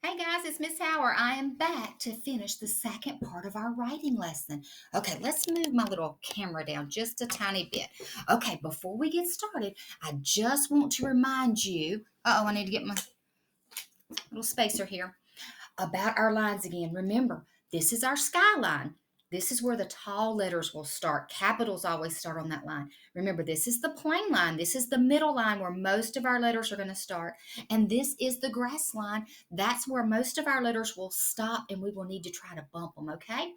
Hey guys, it's Miss Howard. I am back to finish the second part of our writing lesson. Okay, let's move my little camera down just a tiny bit. Okay, before we get started, I just want to remind you. I need to get my little spacer here about our lines again. Remember, this is our skyline. This is where the tall letters will start. Capitals always start on that line. Remember, this is the plain line. This is the middle line where most of our letters are going to start. And this is the grass line. That's where most of our letters will stop and we will need to try to bump them, okay?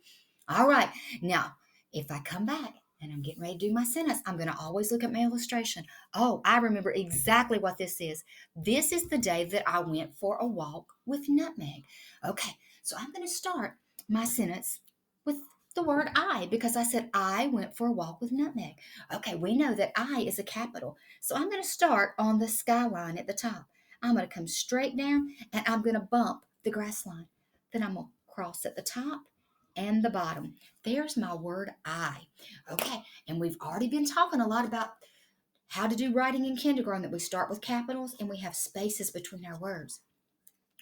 All right. Now, if I come back and I'm getting ready to do my sentence, I'm going to always look at my illustration. Oh, I remember exactly what this is. This is the day that I went for a walk with Nutmeg. Okay, so I'm going to start my sentence with the word I because I said I went for a walk with Nutmeg. Okay, we know that I is a capital. So I'm going to start on the skyline at the top. I'm going to come straight down and I'm going to bump the grass line. Then I'm going to cross at the top and the bottom. There's my word I. Okay, and we've already been talking a lot about how to do writing in kindergarten, that we start with capitals and we have spaces between our words.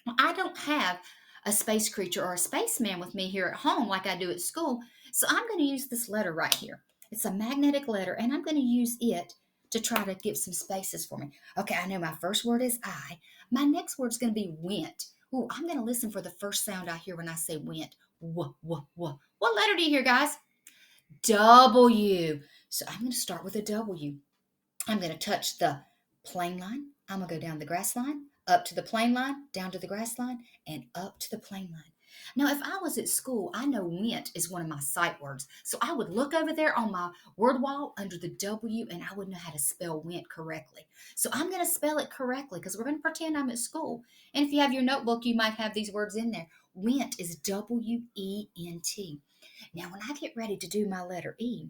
Well, I don't have a space creature or a spaceman with me here at home like I do at school, so I'm going to use this letter right here. It's a magnetic letter, and I'm going to use it to try to give some spaces for me. Okay, I know my first word is I. My next word is going to be went. Ooh, I'm going to listen for the first sound I hear when I say went. W, w, w. What letter do you hear, guys? W. So I'm going to start with a W. I'm going to touch the plain line. I'm going to go down the grass line, up to the plain line, down to the grass line, and up to the plain line. Now, if I was at school, I know went is one of my sight words. So I would look over there on my word wall under the W and I would know how to spell went correctly. So I'm going to spell it correctly because we're going to pretend I'm at school. And if you have your notebook, you might have these words in there. Went is W-E-N-T. Now, when I get ready to do my letter E,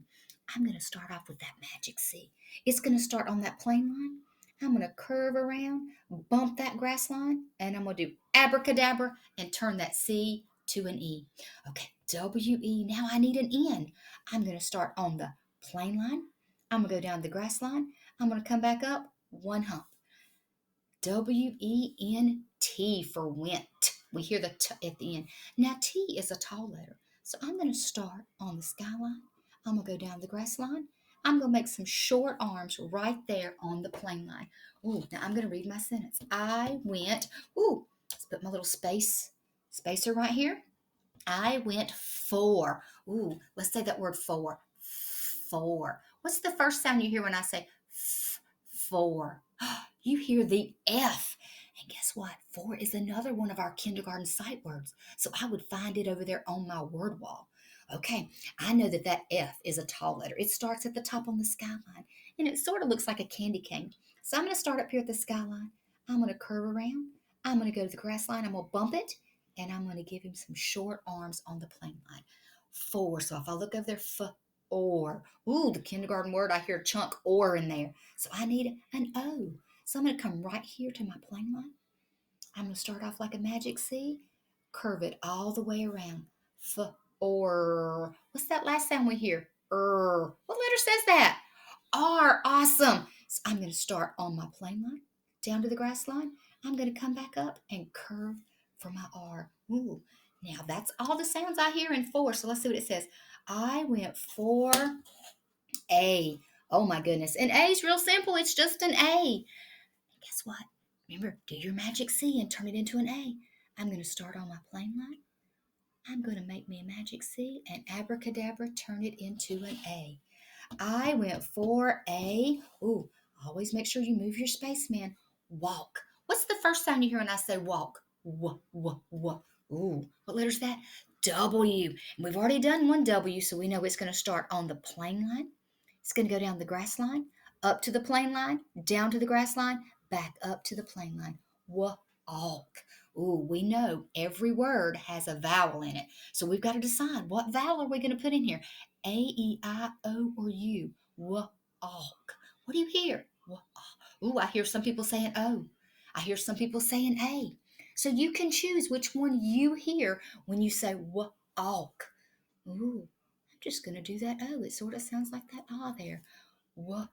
I'm going to start off with that magic C. It's going to start on that plain line. I'm going to curve around, bump that grass line, and I'm going to do abracadabra and turn that C to an E. Okay, W-E. Now I need an N. I'm going to start on the plain line. I'm going to go down the grass line. I'm going to come back up one hump. W-E-N-T for went. We hear the T at the end. Now T is a tall letter. So I'm going to start on the skyline. I'm going to go down the grass line. I'm going to make some short arms right there on the plain line. Ooh, now I'm going to read my sentence. I went, let's put my little spacer right here. I went for. Ooh, let's say that word for. For. What's the first sound you hear when I say for? You hear the F. And guess what? For is another one of our kindergarten sight words. So I would find it over there on my word wall. Okay, I know that that F is a tall letter. It starts at the top on the skyline, and it sort of looks like a candy cane. So I'm going to start up here at the skyline. I'm going to curve around. I'm going to go to the grass line. I'm going to bump it, and I'm going to give him some short arms on the plain line. For. So if I look over there, or. Ooh, the kindergarten word, I hear chunk or in there. So I need an O. So I'm going to come right here to my plain line. I'm going to start off like a magic C, curve it all the way around. Or. What's that last sound we hear? What letter says that? R. Awesome. So I'm going to start on my plain line, down to the grass line. I'm going to come back up and curve for my R. Ooh. Now that's all the sounds I hear in four. So let's see what it says. I went for A. Oh my goodness. And A is real simple. It's just an A. Guess what? Remember, do your magic C and turn it into an A. I'm going to start on my plain line. I'm going to make me a magic C and abracadabra turn it into an A. I went for a, always make sure you move your spaceman, walk. What's the first sound you hear when I say walk? Ooh, what letter's that? W. And we've already done one W, so we know it's going to start on the plain line. It's going to go down the grass line, up to the plain line, down to the grass line, back up to the plain line. Walk. Ooh, we know every word has a vowel in it. So we've got to decide what vowel are we going to put in here? A, E, I, O, or U? Walk. What do you hear? Ooh, I hear some people saying O. I hear some people saying A. So you can choose which one you hear when you say walk. Ooh, I'm just going to do that O. It sort of sounds like that ah there. Walk.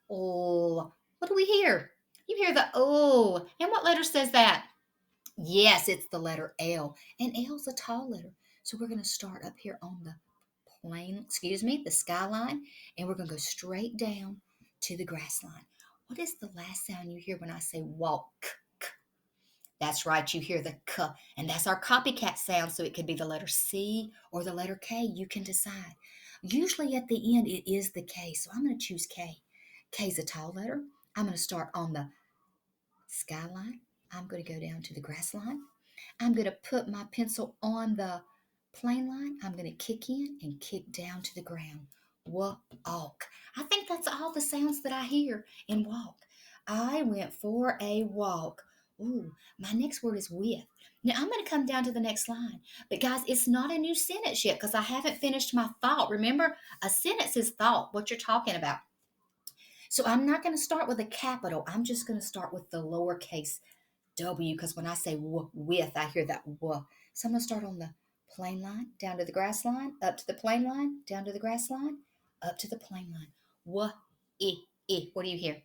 What do we hear? You hear the O. And what letter says that? Yes, it's the letter L. And L's a tall letter. So we're going to start up here on the the skyline, and we're going to go straight down to the grass line. What is the last sound you hear when I say walk? That's right, you hear the k, and that's our copycat sound, so it could be the letter C or the letter K. You can decide. Usually at the end, it is the K, so I'm going to choose K. K is a tall letter. I'm going to start on the skyline. I'm going to go down to the grass line. I'm going to put my pencil on the plane line. I'm going to kick in and kick down to the ground. Walk. I think that's all the sounds that I hear in walk. I went for a walk. Ooh, my next word is with. Now I'm going to come down to the next line. But guys, it's not a new sentence yet because I haven't finished my thought. Remember, a sentence is thought, what you're talking about. So I'm not going to start with a capital. I'm just going to start with the lowercase W, because when I say with, I hear that w. So I'm going to start on the plane line, down to the grass line, up to the plane line, down to the grass line, up to the plane line. I. What do you hear?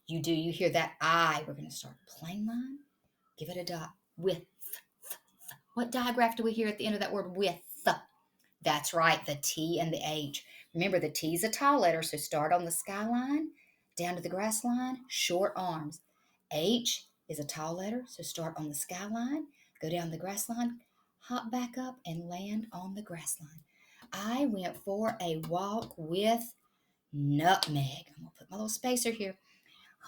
You do. You hear that I. We're going to start plane line, give it a dot. With. What digraph do we hear at the end of that word with? That's right, the T and the H. Remember, the T is a tall letter, so start on the skyline, down to the grass line, short arms. H is a tall letter, so start on the skyline, go down the grass line, hop back up, and land on the grass line. I went for a walk with nutmeg. I'm going to put my little spacer here.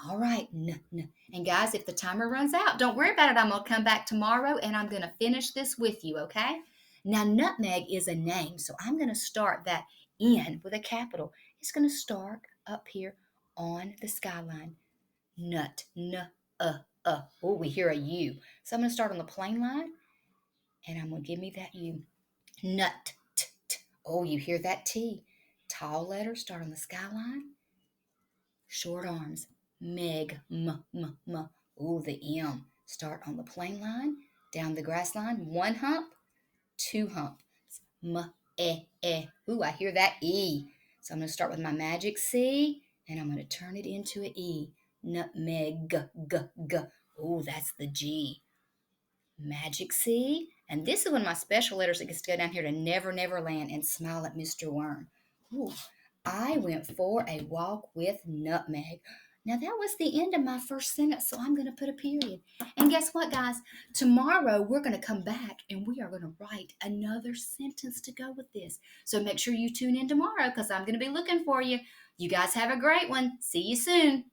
All right. And guys, if the timer runs out, don't worry about it. I'm going to come back tomorrow and I'm going to finish this with you, okay? Now, nutmeg is a name, so I'm going to start that N with a capital. It's going to start up here on the skyline. Nut, Oh, we hear a U. So I'm going to start on the plain line and I'm going to give me that U. Nut, Oh, you hear that T. Tall letter, start on the skyline. Short arms. Meg, Ooh, the M. Start on the plain line, down the grass line, one hump, two hump. Ooh, I hear that E. So I'm going to start with my magic C, and I'm going to turn it into an E. Nutmeg, Ooh, that's the G. Magic C. And this is one of my special letters that gets to go down here to Never Never Land and smile at Mr. Worm. Ooh, I went for a walk with nutmeg. Now that was the end of my first sentence, so I'm going to put a period. And guess what, guys? Tomorrow we're going to come back and we are going to write another sentence to go with this. So make sure you tune in tomorrow because I'm going to be looking for you. You guys have a great one. See you soon.